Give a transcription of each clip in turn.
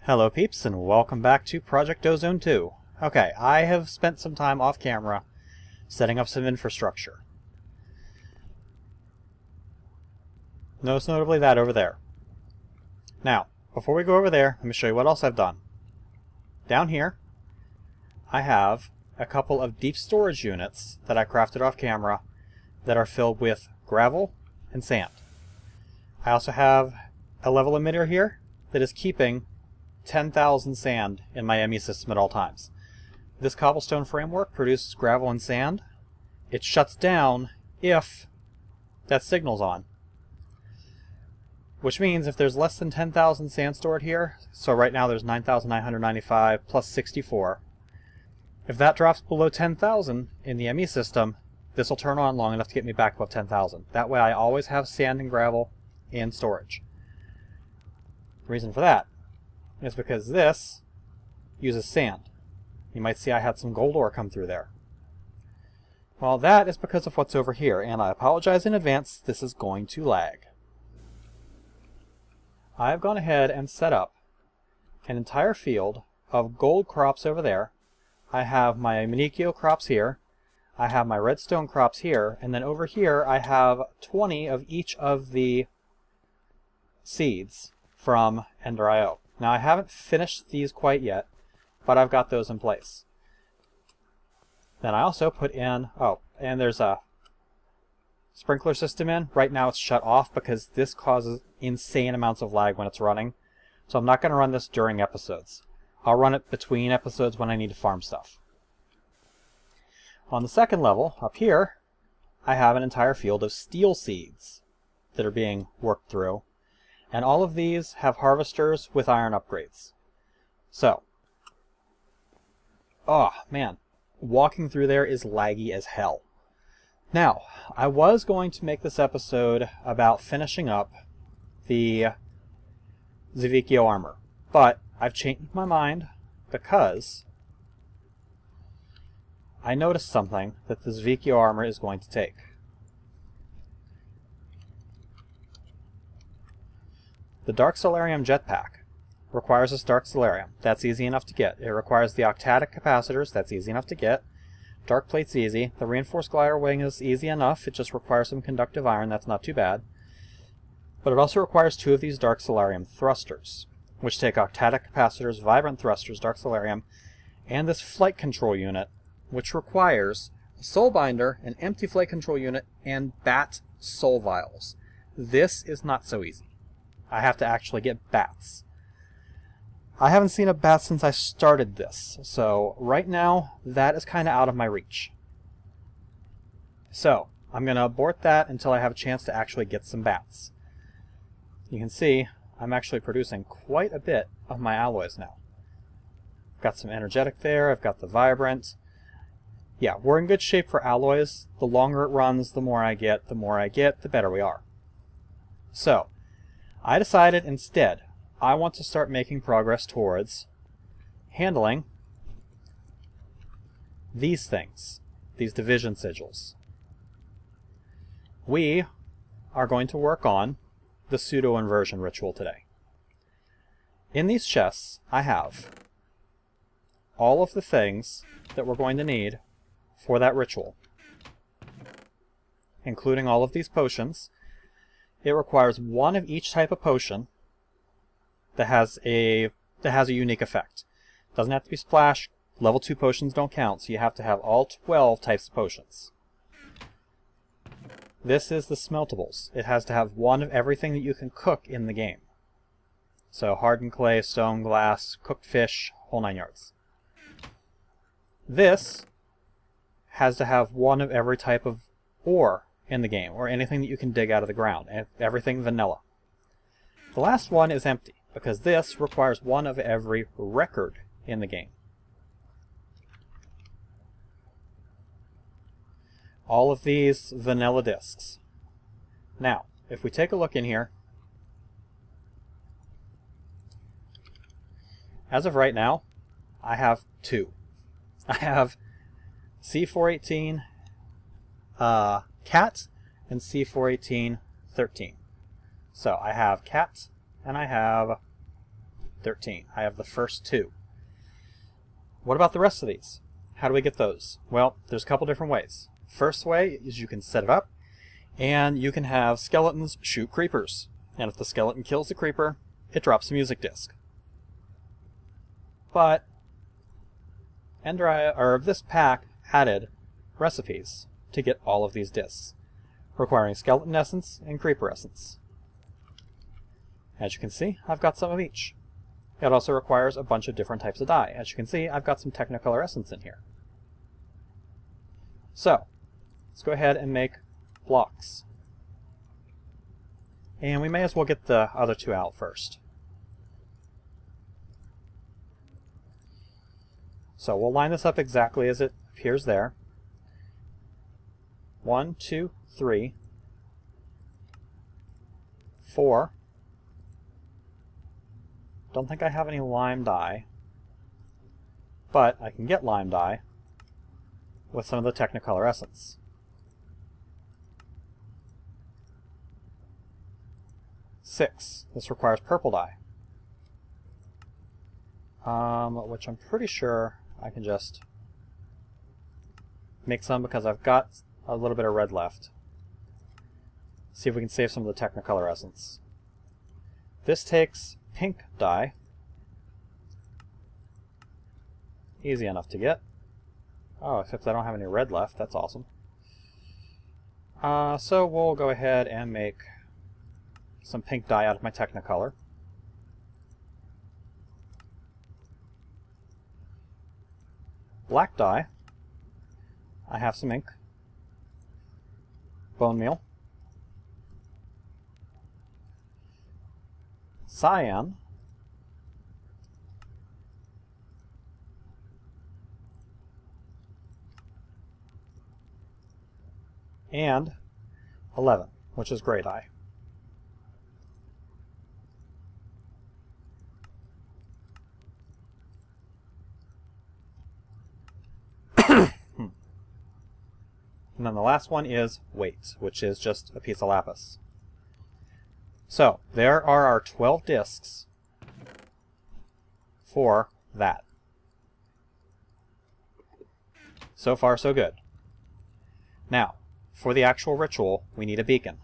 Hello peeps, and welcome back to Project Ozone 2. Okay, I have spent some time off camera setting up some infrastructure. Most notably that over there. Now, before we go over there, let me show you what else I've done. Down here, I have a couple of deep storage units that I crafted off camera that are filled with gravel and sand. I also have a level emitter here that is keeping 10,000 sand in my ME system at all times. This cobblestone framework produces gravel and sand. It shuts down if that signal's on. Which means if there's less than 10,000 sand stored here, so right now there's 9,995 plus 64, if that drops below 10,000 in the ME system, this will turn on long enough to get me back above 10,000. That way I always have sand and gravel in storage. The reason for that is because this uses sand. You might see I had some gold ore come through there. Well, that is because of what's over here, and I apologize in advance, this is going to lag. I've gone ahead and set up an entire field of gold crops over there. I have my Manicchio crops here, I have my redstone crops here, and then over here I have 20 of each of the seeds from Ender.io. Now I haven't finished these quite yet, but I've got those in place. Then I also put in, and there's a sprinkler system in. Right now it's shut off because this causes insane amounts of lag when it's running. So I'm not going to run this during episodes. I'll run it between episodes when I need to farm stuff. On the second level, up here, I have an entire field of steel seeds that are being worked through. And all of these have harvesters with iron upgrades. So, oh man, walking through there is laggy as hell. Now, I was going to make this episode about finishing up the Zvicchio armor, but I've changed my mind because I noticed something that the Zvicchio armor is going to take. The Dark Solarium jetpack requires this Dark Solarium. That's easy enough to get. It requires the octadic capacitors. That's easy enough to get. Dark plate's easy. The reinforced glider wing is easy enough. It just requires some conductive iron. That's not too bad. But it also requires 2 of these Dark Solarium thrusters, which take octadic capacitors, vibrant thrusters, Dark Solarium, and this flight control unit, which requires a soul binder, an empty flight control unit, and bat soul vials. This is not so easy. I have to actually get bats. I haven't seen a bat since I started this, so right now that is kind of out of my reach. So I'm going to abort that until I have a chance to actually get some bats. You can see I'm actually producing quite a bit of my alloys now. I've got some energetic there, I've got the vibrant. Yeah, we're in good shape for alloys. The longer it runs, the more I get, the better we are. So I decided instead I want to start making progress towards handling these things, these division sigils. We are going to work on the pseudo-inversion ritual today. In these chests I have all of the things that we're going to need for that ritual, including all of these potions. It requires 1 of each type of potion that has a unique effect. Doesn't have to be splash. Level 2 potions don't count, so you have to have all 12 types of potions. This is the smeltables. It has to have 1 of everything that you can cook in the game. So hardened clay, stone, glass, cooked fish, whole 9 yards. This has to have 1 of every type of ore in the game, or anything that you can dig out of the ground, everything vanilla. The last one is empty, because this requires 1 of every record in the game. All of these vanilla discs. Now, if we take a look in here, as of right now, I have 2. I have C418 Cat and C418 13. So I have Cat and I have 13. I have the first 2. What about the rest of these? How do we get those? Well, there's a couple different ways. First way is you can set it up, and you can have skeletons shoot creepers. And if the skeleton kills the creeper, it drops a music disc. But this pack added recipes to get all of these discs, requiring skeleton essence and creeper essence. As you can see, I've got some of each. It also requires a bunch of different types of dye. As you can see, I've got some Technicolor essence in here. So, let's go ahead and make blocks. And we may as well get the other 2 out first. So we'll line this up exactly as it appears there. 1, 2, 3, 4. Don't think I have any lime dye, but I can get lime dye with some of the Technicolor essence. 6. This requires purple dye, which I'm pretty sure I can just make some because I've got a little bit of red left. See if we can save some of the Technicolor essence. This takes pink dye. Easy enough to get. Oh, except I don't have any red left. That's awesome. So we'll go ahead and make some pink dye out of my Technicolor. Black dye. I have some ink. Bone meal. Cyan. And 11, which is gray dye. And then the last one is weight, which is just a piece of lapis. So, there are our 12 discs for that. So far, so good. Now, for the actual ritual, we need a beacon,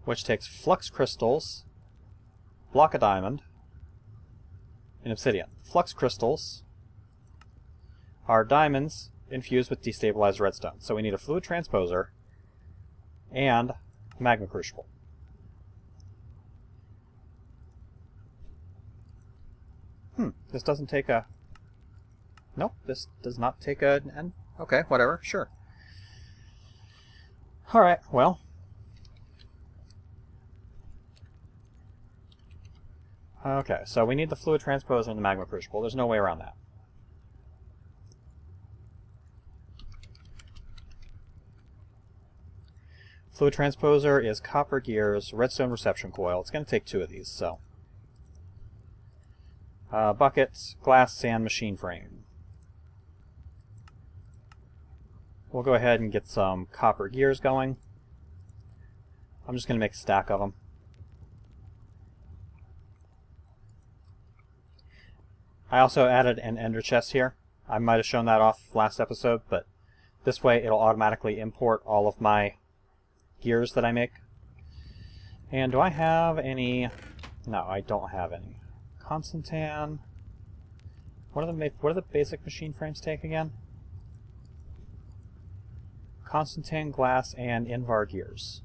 which takes flux crystals, block of diamond, and obsidian. Flux crystals are diamonds infused with destabilized redstone. So we need a fluid transposer and magma crucible. This doesn't take a... Nope, this does not take a... Okay, whatever, sure. Alright, well. Okay, so we need the fluid transposer and the magma crucible. There's no way around that. Fluid transposer is copper gears, redstone reception coil. It's going to take 2 of these, so. Buckets, glass, sand, machine frame. We'll go ahead and get some copper gears going. I'm just going to make a stack of them. I also added an ender chest here. I might have shown that off last episode, but this way it'll automatically import all of my gears that I make. And do I have any? No, I don't have any. Constantan. What do the basic machine frames take again? Constantan, glass, and Invar gears.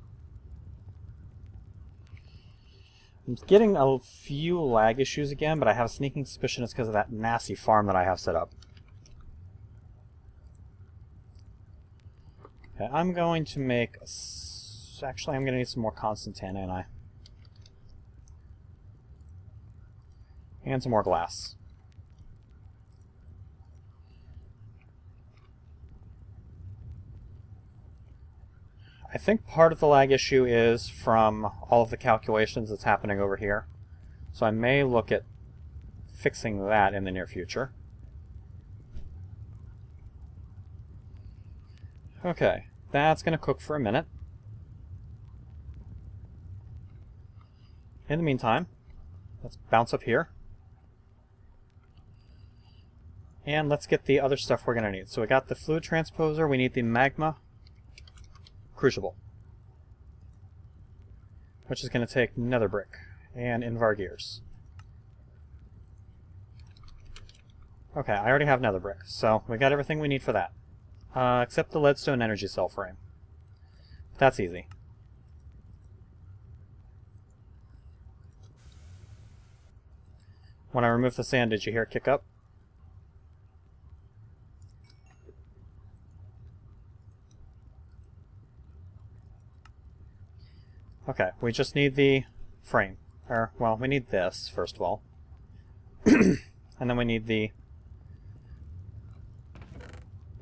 I'm getting a few lag issues again, but I have a sneaking suspicion it's because of that nasty farm that I have set up. Okay, I'm going to make... Actually, I'm going to need some more Constantan, ain't I? And some more glass. I think part of the lag issue is from all of the calculations that's happening over here. So I may look at fixing that in the near future. Okay, that's going to cook for a minute. In the meantime, let's bounce up here. And let's get the other stuff we're going to need. So we got the fluid transposer, we need the magma crucible, which is going to take nether brick and invar gears. Okay, I already have nether brick, so we got everything we need for that. Except the leadstone energy cell frame. That's easy. When I remove the sand, did you hear it kick up? Okay, we just need the frame. Or, well, we need this, first of all. And then we need the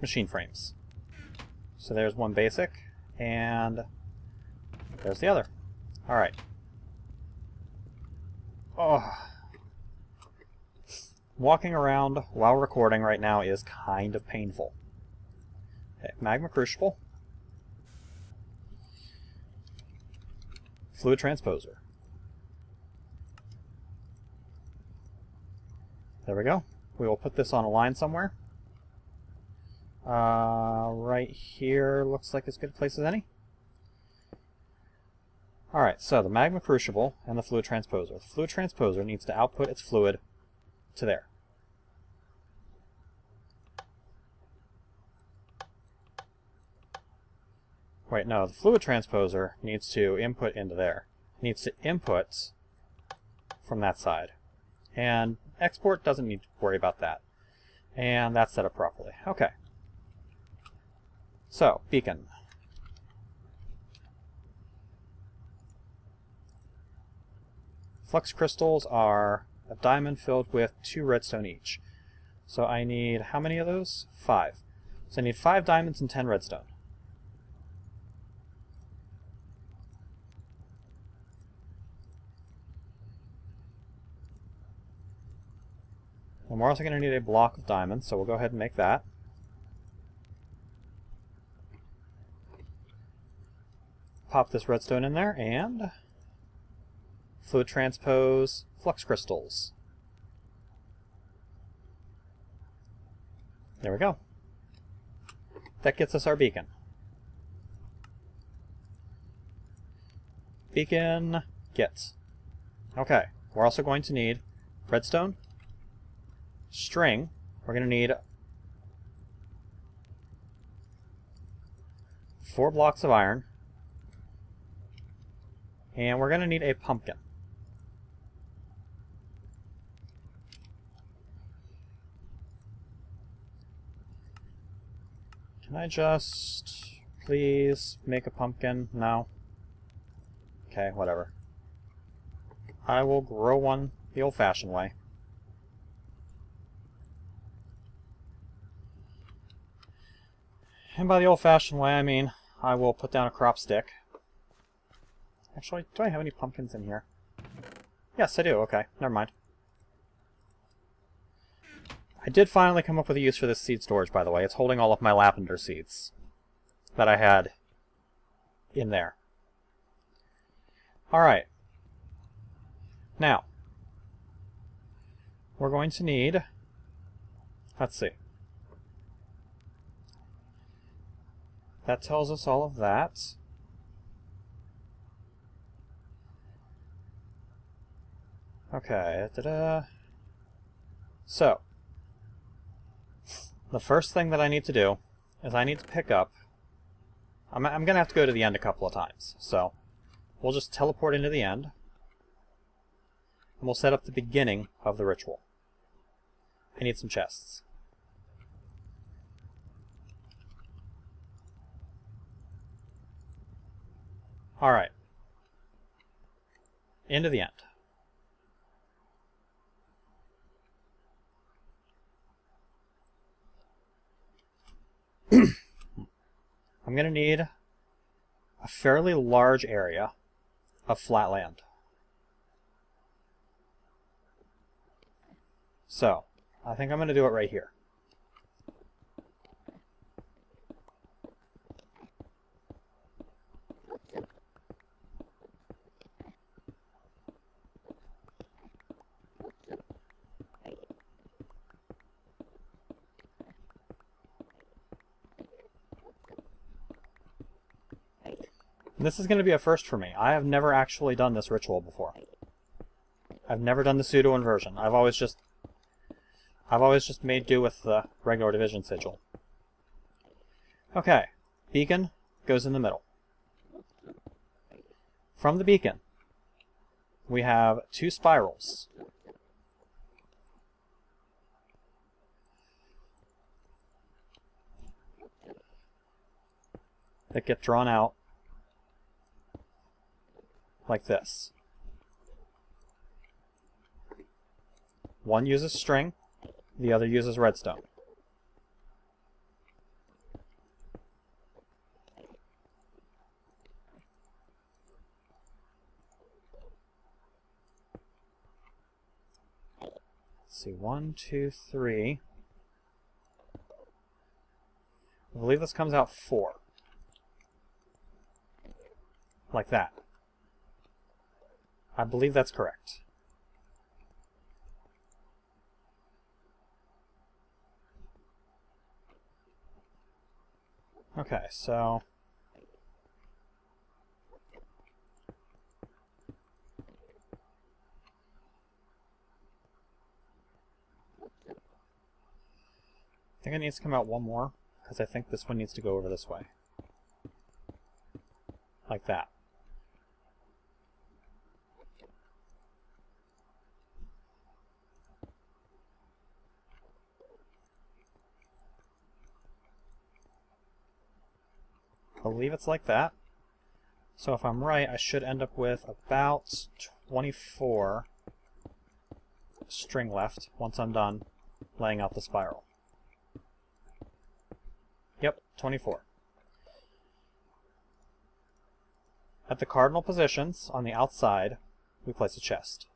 machine frames. So there's one basic, and there's the other. Alright. Oh. Walking around while recording right now is kind of painful. Okay, magma crucible. Fluid transposer. There we go. We will put this on a line somewhere. Right here looks like as good a place as any. Alright, so the magma crucible and the fluid transposer. The fluid transposer needs to output its fluid to there. Wait, no, the fluid transposer needs to input into there. It needs to input from that side. And export doesn't need to worry about that. And that's set up properly. Okay. So, beacon. Flux crystals are a diamond filled with 2 redstone each. So I need, how many of those? 5. So I need 5 diamonds and 10 redstone. And we're also going to need a block of diamonds, so we'll go ahead and make that. Pop this redstone in there, and fluid transpose flux crystals. There we go. That gets us our beacon. Beacon gets. Okay, we're also going to need redstone, string. We're going to need 4 blocks of iron, and we're going to need a pumpkin. Can I just please make a pumpkin? No? Okay, whatever. I will grow one the old-fashioned way. And by the old-fashioned way, I mean I will put down a crop stick. Actually, do I have any pumpkins in here? Yes, I do. Okay, never mind. I did finally come up with a use for this seed storage, by the way. It's holding all of my lavender seeds that I had in there. Alright. Now, we're going to need... Let's see. That tells us all of that. Okay, So, the first thing that I need to do is I need to pick up... I'm going to have to go to the end a couple of times, so we'll just teleport into the end, and we'll set up the beginning of the ritual. I need some chests. Alright. Into the end. I'm going to need a fairly large area of flat land. So, I think I'm going to do it right here. And this is going to be a first for me. I have never actually done this ritual before. I've never done the pseudo-inversion. I've always just made do with the regular division sigil. Okay, beacon goes in the middle. From the beacon, we have 2 spirals. That get drawn out like this. One uses string, the other uses redstone. Let's see, 1, 2, 3. I believe this comes out 4. Like that. I believe that's correct. Okay, so I think it needs to come out 1 more, because I think this one needs to go over this way. Like that. I believe it's like that. So if I'm right, I should end up with about 24 string left once I'm done laying out the spiral. Yep, 24. At the cardinal positions on the outside, we place a chest.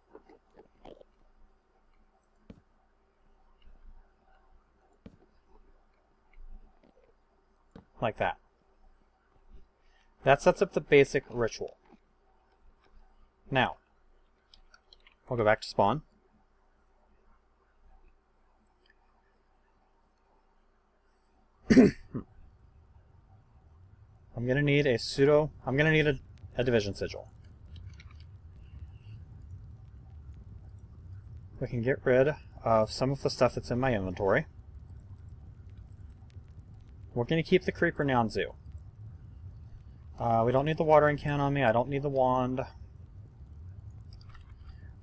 Like that. That sets up the basic ritual. Now, we'll go back to spawn. I'm gonna need a division sigil. We can get rid of some of the stuff that's in my inventory. We're gonna keep the creeper neon zoo. We don't need the watering can on me. I don't need the wand. I'm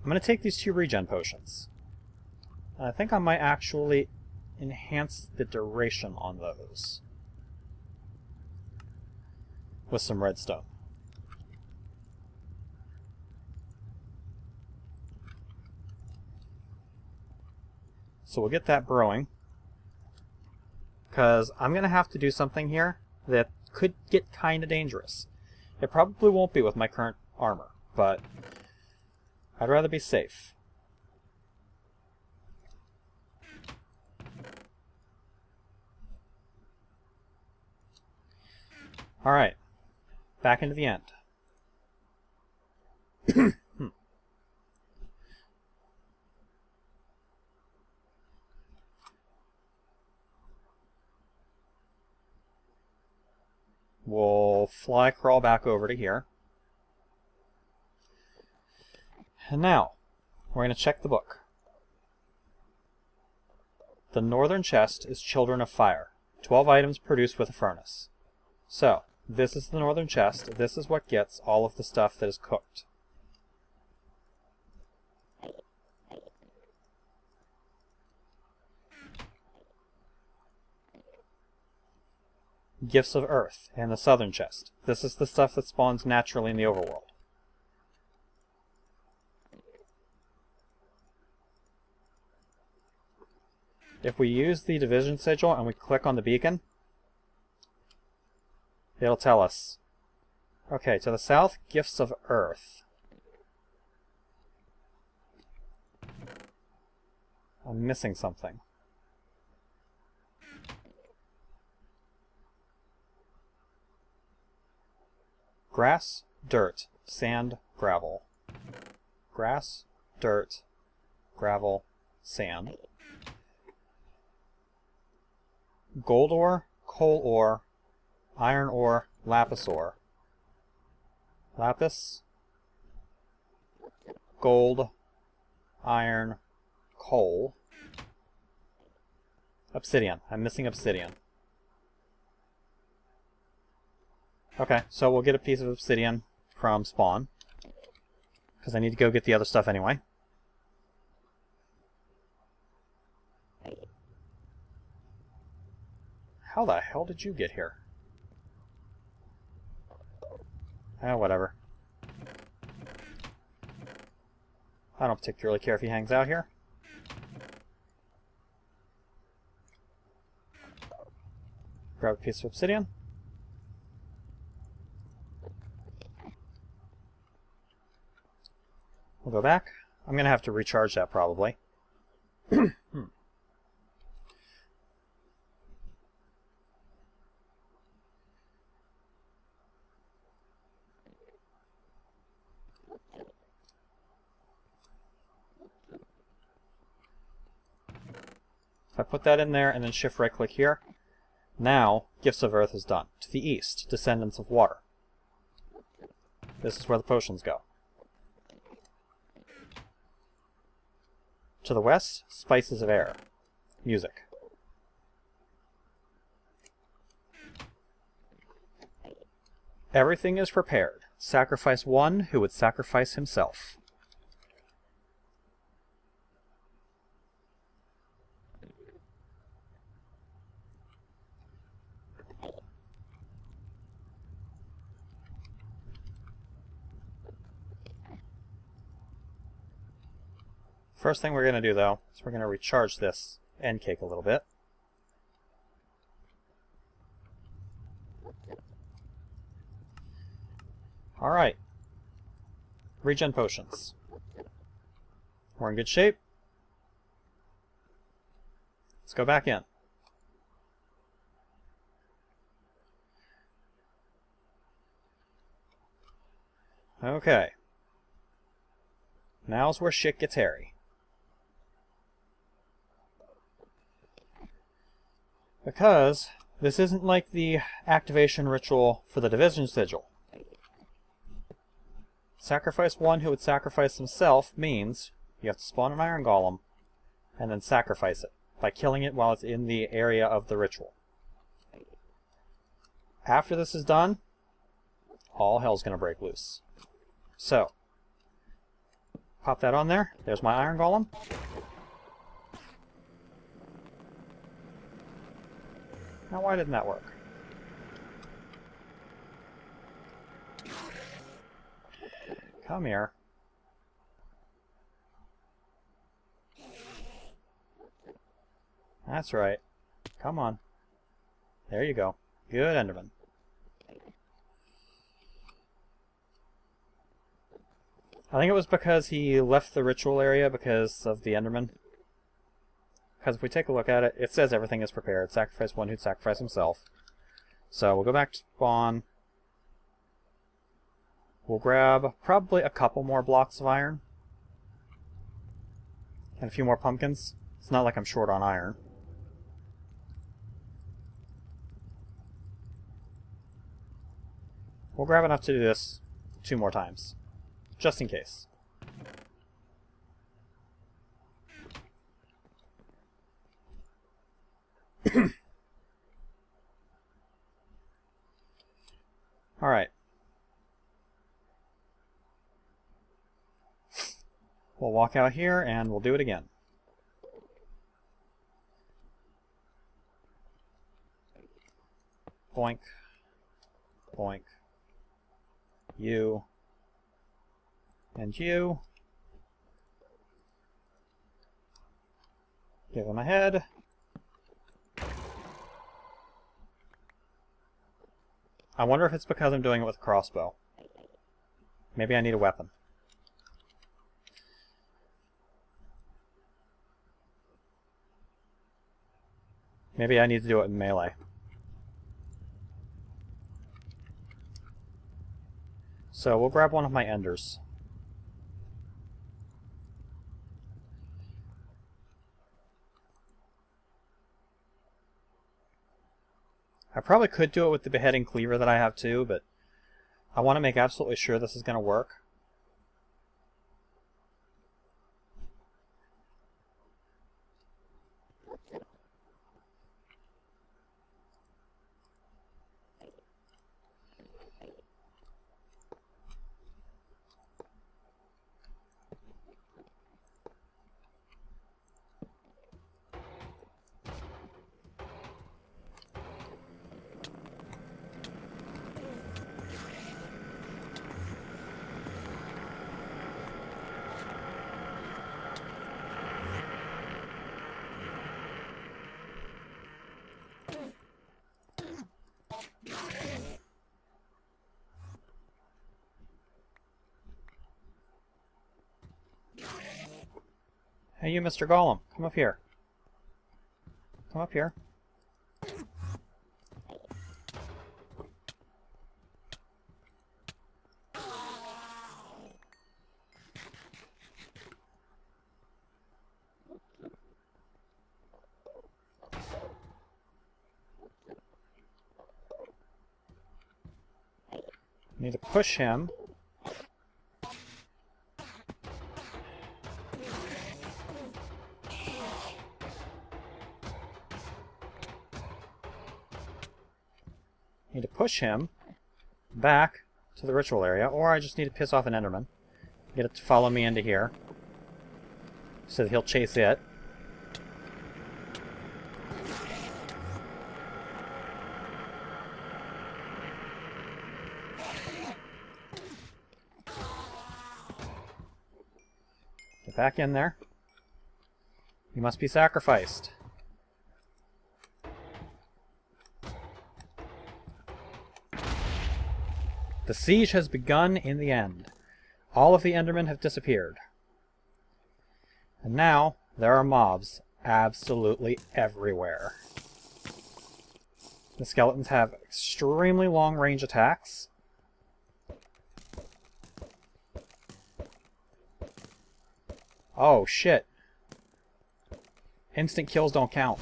going to take these 2 regen potions. I think I might actually enhance the duration on those with some redstone. So we'll get that brewing, because I'm going to have to do something here that could get kind of dangerous. It probably won't be with my current armor, but I'd rather be safe. Alright, back into the end. We'll fly crawl back over to here. And now, we're going to check the book. The northern chest is Children of Fire. 12 items produced with a furnace. So, this is the northern chest. This is what gets all of the stuff that is cooked. Gifts of Earth and the southern chest. This is the stuff that spawns naturally in the overworld. If we use the division sigil and we click on the beacon, it'll tell us. Okay, to the south, Gifts of Earth. I'm missing something. Grass, dirt, sand, gravel. Grass, dirt, gravel, sand. Gold ore, coal ore, iron ore, lapis ore, Lapis, gold, iron, coal, obsidian. I'm missing obsidian. Okay, so we'll get a piece of obsidian from spawn, because I need to go get the other stuff anyway. How the hell did you get here? Oh, whatever. I don't particularly care if he hangs out here. Grab a piece of obsidian. We'll go back. I'm going to have to recharge that probably. If I put that in there and then shift right click here, now Gifts of Earth is done. To the east, Descendants of Water. This is where the potions go. To the west, Spices of Air. Music. Everything is prepared. Sacrifice one who would sacrifice himself. First thing we're going to do, though, is we're going to recharge this end cake a little bit. Alright. Regen potions. We're in good shape. Let's go back in. Okay. Now's where shit gets hairy. Because this isn't like the activation ritual for the Division Sigil. Sacrifice one who would sacrifice himself means you have to spawn an iron golem and then sacrifice it by killing it while it's in the area of the ritual. After this is done, all hell's going to break loose. So, pop that on there. There's my iron golem. Now, why didn't that work? Come here. That's right. Come on. There you go. Good Enderman. I think it was because he left the ritual area because of the Enderman. Because if we take a look at it, it says everything is prepared. Sacrifice one who'd sacrifice himself. So we'll go back to spawn. We'll grab probably a couple more blocks of iron. And a few more pumpkins. It's not like I'm short on iron. We'll grab enough to do this 2 more times. Just in case. Alright. We'll walk out here and we'll do it again. Boink. Boink. You. And you. Give him a head. I wonder if it's because I'm doing it with a crossbow. Maybe I need a weapon. Maybe I need to do it in melee. So we'll grab one of my enders. I probably could do it with the beheading cleaver that I have too, but I want to make absolutely sure this is going to work. Hey, you, Mr. Golem, come up here. Come up here. Need to push him. Need to push him back to the ritual area, or I just need to piss off an Enderman. Get it to follow me into here, so that he'll chase it. Get back in there. You must be sacrificed. The siege has begun in the end. All of the Endermen have disappeared. And now, there are mobs absolutely everywhere. The skeletons have extremely long range attacks. Oh, shit. Instant kills don't count.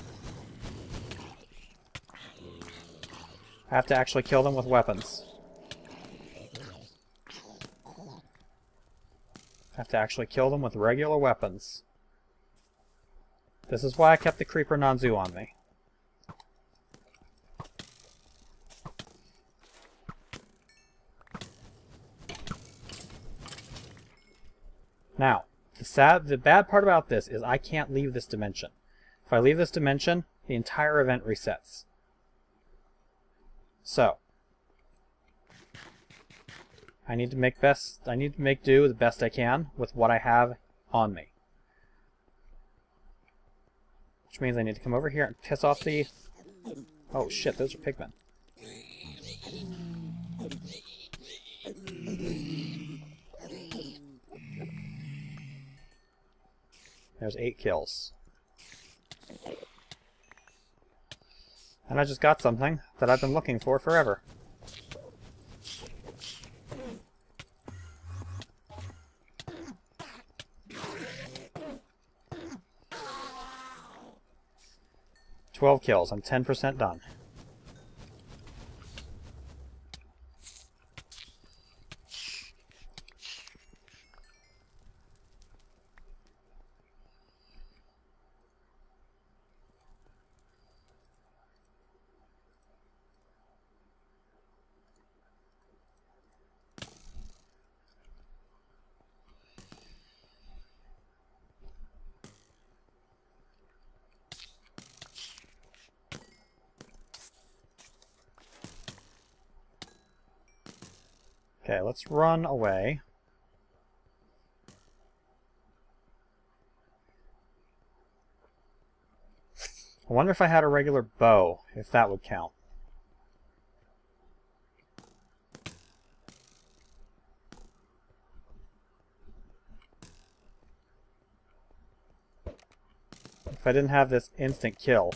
I have to actually kill them with weapons. I have to actually kill them with regular weapons. This is why I kept the Creeper Nanzu on me. Now, the bad part about this is I can't leave this dimension. If I leave this dimension, the entire event resets. So, I need to make do the best I can with what I have on me. Which means I need to come over here and piss off the... Oh shit, those are pigmen. There's 8 kills. And I just got something that I've been looking for forever. $12 kills. I'm 10% done. Okay, let's run away. I wonder if I had a regular bow, if that would count. If I didn't have this instant kill.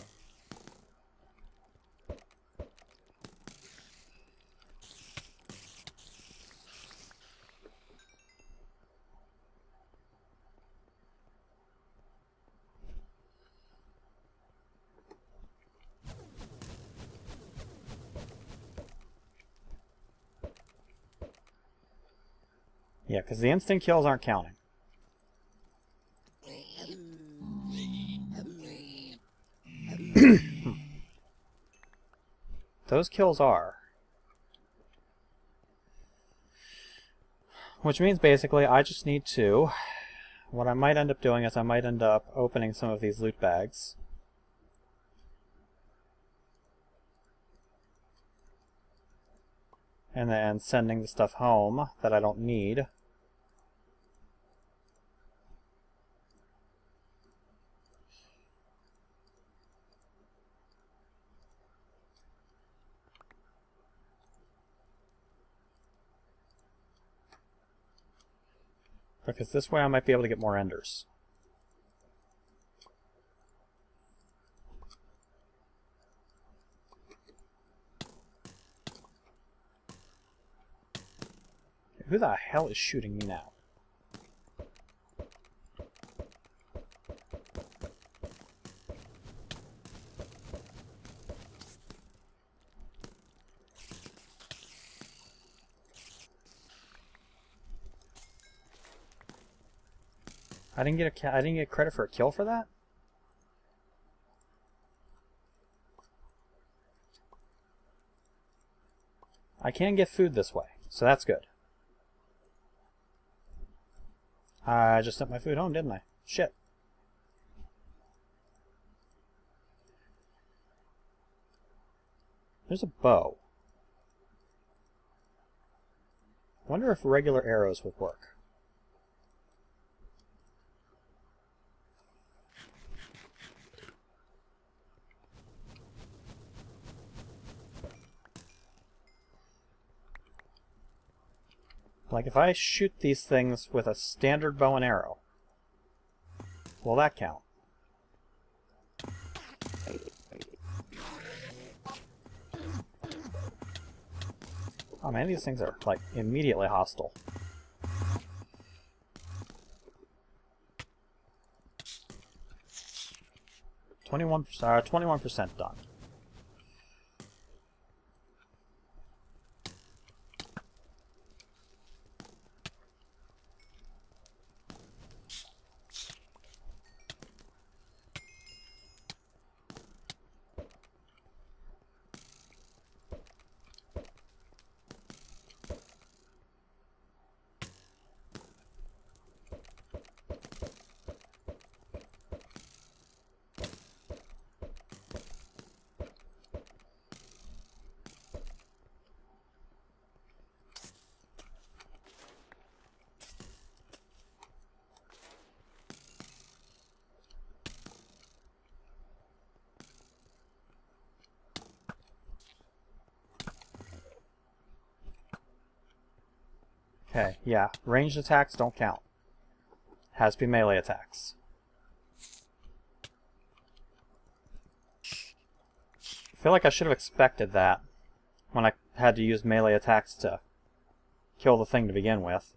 Yeah, because the instant kills aren't counting. Those kills are. Which means basically I just need to... What I might end up doing is I might end up opening some of these loot bags. And then sending the stuff home that I don't need. Because this way I might be able to get more enders. Who the hell is shooting me now? I didn't get credit for a kill for that? I can get food this way, so that's good. I just sent my food home, didn't I? Shit. There's a bow. I wonder if regular arrows would work. Like, if I shoot these things with a standard bow and arrow, will that count? Oh man, these things are, like, immediately hostile. 21% done. Okay, yeah, ranged attacks don't count. Has to be melee attacks. I feel like I should have expected that when I had to use melee attacks to kill the thing to begin with.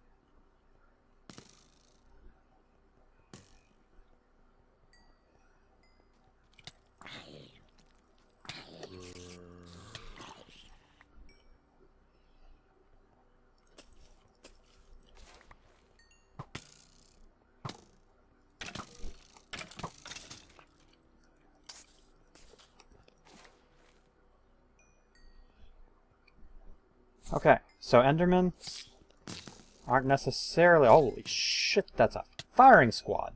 Okay, so Endermen aren't necessarily... Holy shit, that's a firing squad.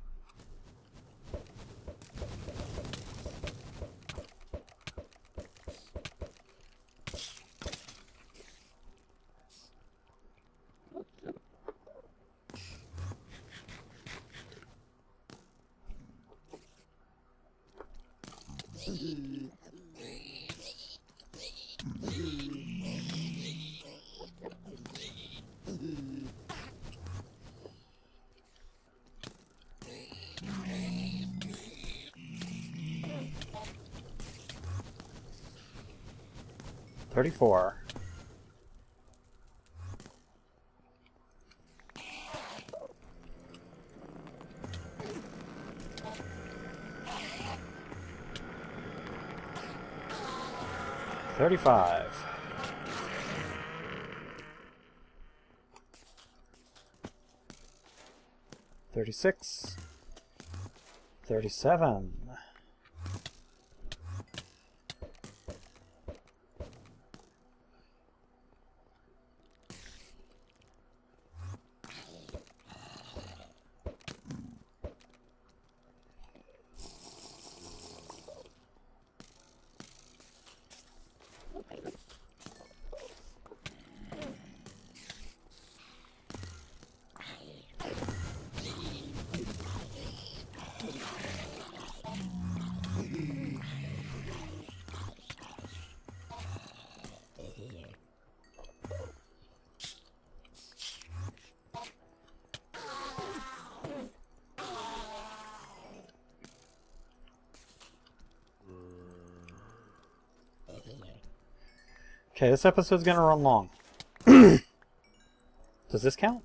$34. $35. 36. 37. Okay, this episode's gonna run long. Does this count?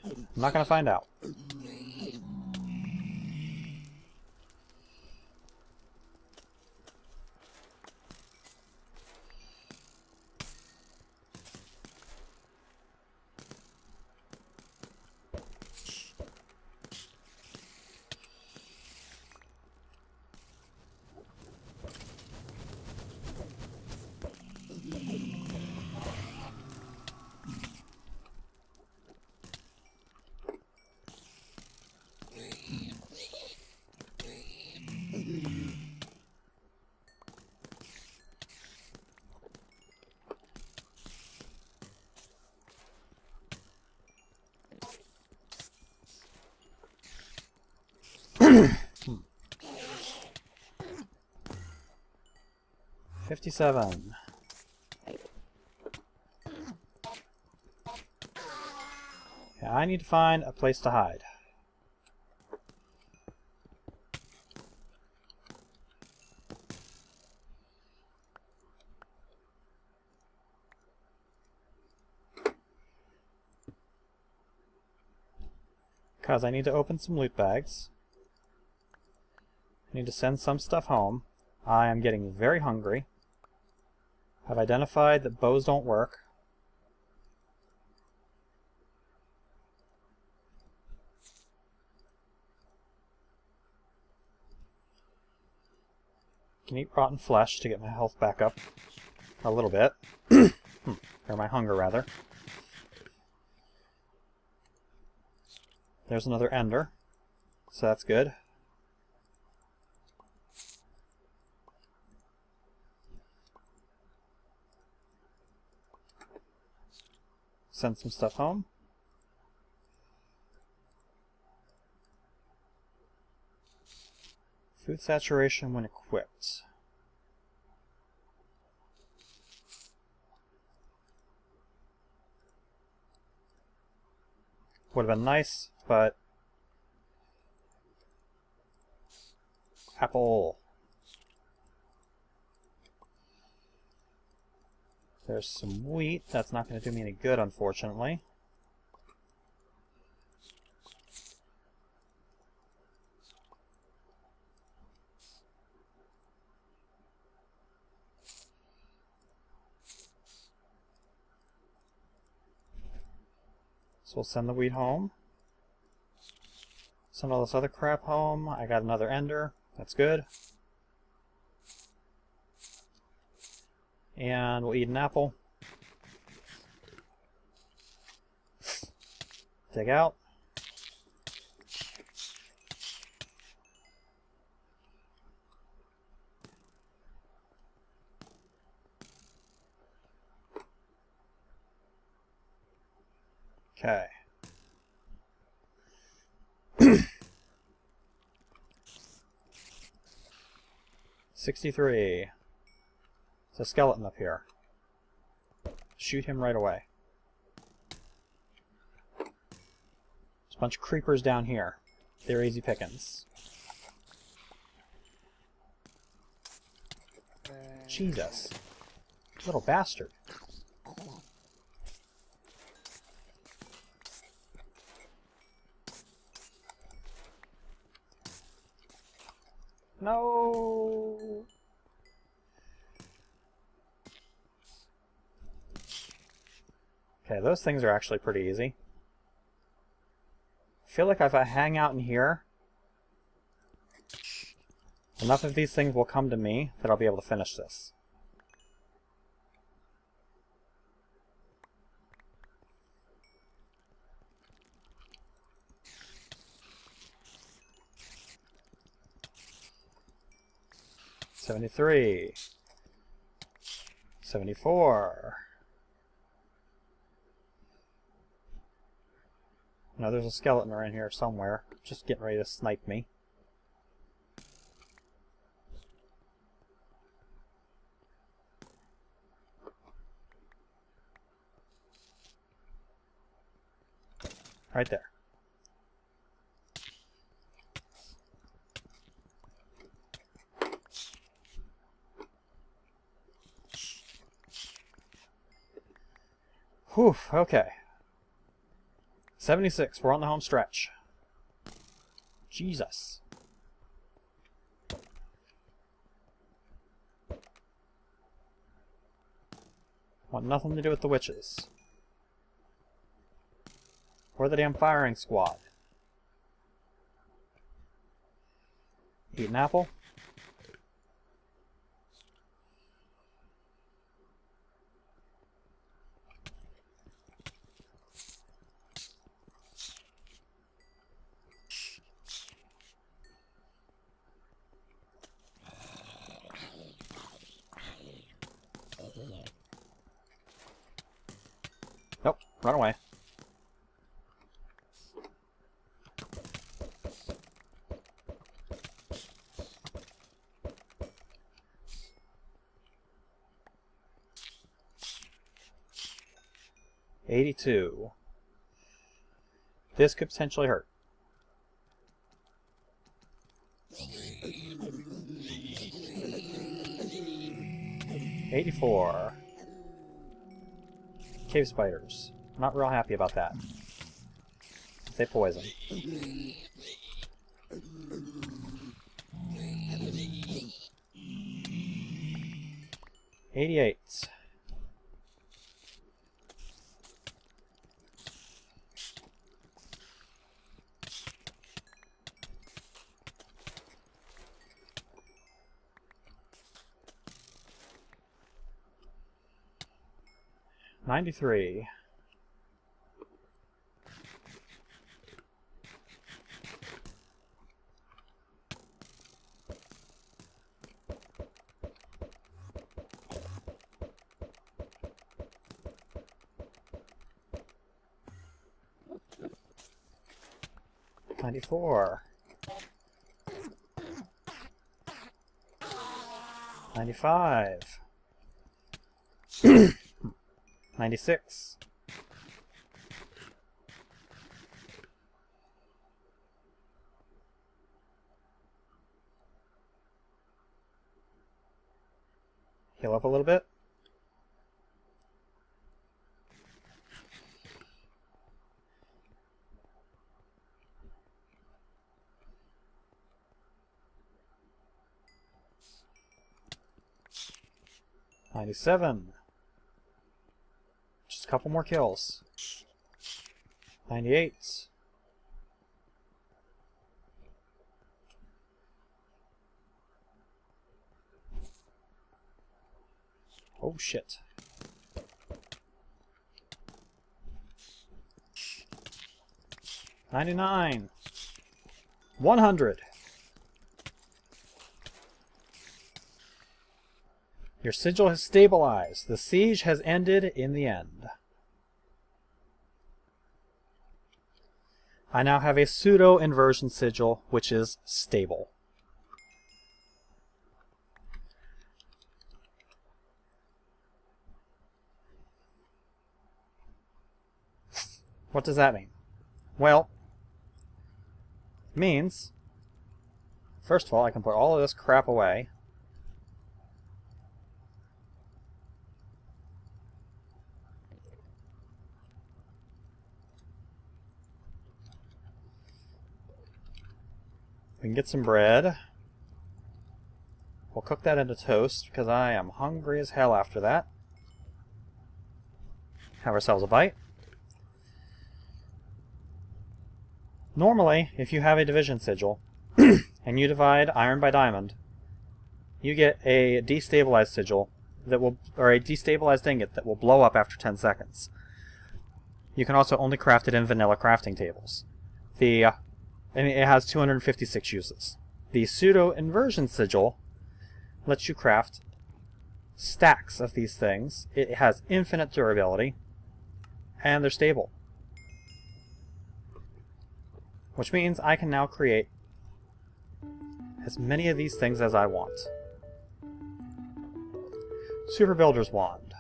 I'm not gonna find out. Hmm. 57. Okay, I need to find a place to hide. Because I need to open some loot bags. I need to send some stuff home. I am getting very hungry. I've identified that bows don't work. I can eat rotten flesh to get my health back up a little bit. Or my hunger, rather. There's another ender, so that's good. Send some stuff home. Food saturation when equipped. Would have been nice, but... Apple. There's some wheat. That's not going to do me any good, unfortunately. So we'll send the wheat home. Send all this other crap home. I got another ender. That's good. And we'll eat an apple. Dig out. Okay. 63. There's a skeleton up here. Shoot him right away. There's a bunch of creepers down here. They're easy pickings. Jesus. Little bastard. No. Okay, those things are actually pretty easy. I feel like if I hang out in here, enough of these things will come to me that I'll be able to finish this. $73. $74. No, there's a skeleton around here somewhere, just getting ready to snipe me. Right there. Whew, okay. 76, we're on the home stretch. Jesus. Want nothing to do with the witches. Or the damn firing squad. Eat an apple. Nope, run away. $82. This could potentially hurt. $84. Cave spiders. Not real happy about that. They poison. 88. $93. $94. $95. 96. Heal up a little bit. $97. Just a couple more kills. $98. Oh shit. $99. $100. Your sigil has stabilized. The siege has ended in the end. I now have a pseudo-inversion sigil, which is stable. What does that mean? Well, it means, first of all, I can put all of this crap away. We can get some bread. We'll cook that into toast because I am hungry as hell after that. Have ourselves a bite. Normally, if you have a division sigil, and you divide iron by diamond, you get a destabilized sigil that will, or a destabilized ingot that will blow up after 10 seconds. You can also only craft it in vanilla crafting tables. And it has 256 uses. The Pseudo-Inversion Sigil lets you craft stacks of these things. It has infinite durability, and they're stable. Which means I can now create as many of these things as I want. Super Builder's Wand.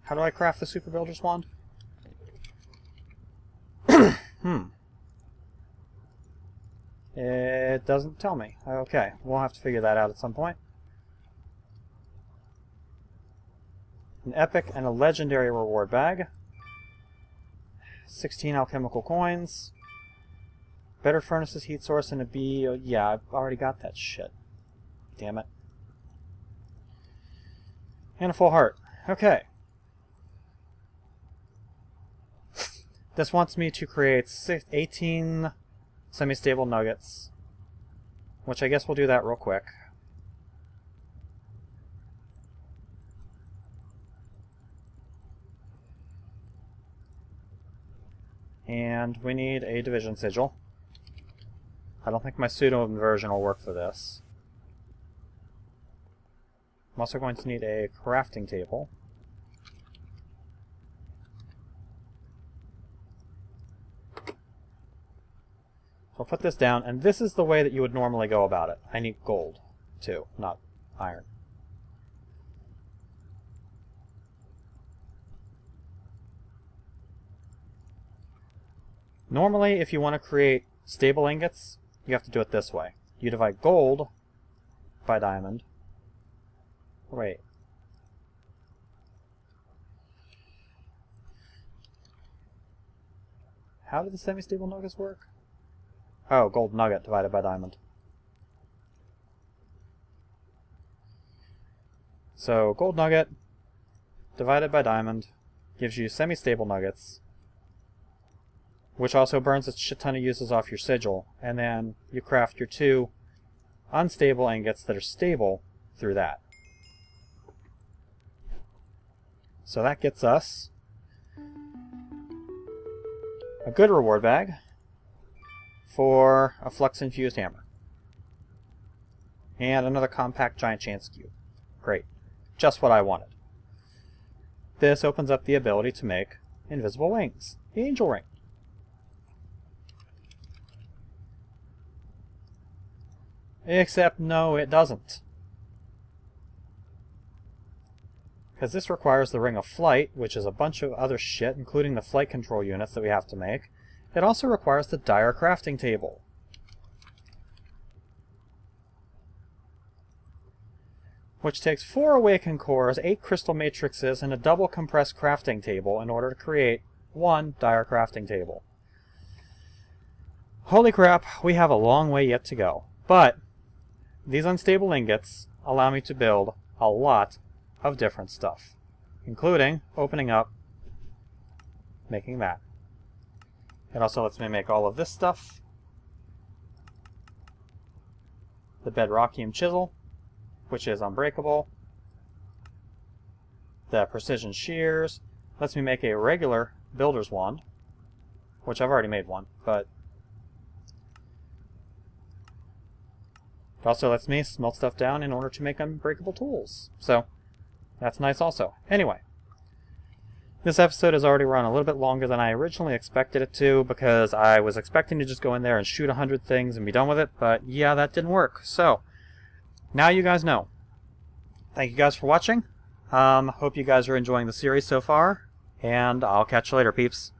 How do I craft the Super Builder's Wand? It doesn't tell me. Okay, we'll have to figure that out at some point. An epic and a legendary reward bag. 16 alchemical coins. Better furnaces, heat source, and a bee. Oh, yeah, I've already got that shit. Damn it. And a full heart. Okay. This wants me to create 18 semi-stable nuggets, which I guess we'll do that real quick. And we need a division sigil. I don't think my pseudo-inversion will work for this. I'm also going to need a crafting table. So I'll put this down, and this is the way that you would normally go about it. I need gold, too, not iron. Normally, if you want to create stable ingots, you have to do it this way. You divide gold by diamond. Wait. How do the semi-stable nuggets work? Oh, gold nugget divided by diamond. So, gold nugget divided by diamond gives you semi-stable nuggets, which also burns a shit ton of uses off your sigil, and then you craft your 2 unstable ingots that are stable through that. So that gets us a good reward bag for a flux-infused hammer. And another compact giant chance cube. Great. Just what I wanted. This opens up the ability to make invisible wings. The angel ring. Except, no, it doesn't. Because this requires the Ring of Flight, which is a bunch of other shit, including the flight control units that we have to make. It also requires the Dire crafting table. Which takes 4 awakened cores, 8 crystal matrices, and a double compressed crafting table in order to create 1 Dire crafting table. Holy crap, we have a long way yet to go. But these unstable ingots allow me to build a lot of different stuff, including opening up, making that. It also lets me make all of this stuff. The Bedrockium chisel, which is unbreakable. The precision shears lets me make a regular builder's wand, which I've already made one, but it also lets me smelt stuff down in order to make unbreakable tools. So that's nice also. Anyway, this episode has already run a little bit longer than I originally expected it to, because I was expecting to just go in there and shoot 100 things and be done with it, but yeah, that didn't work. So now you guys know. Thank you guys for watching. Hope you guys are enjoying the series so far, and I'll catch you later, peeps.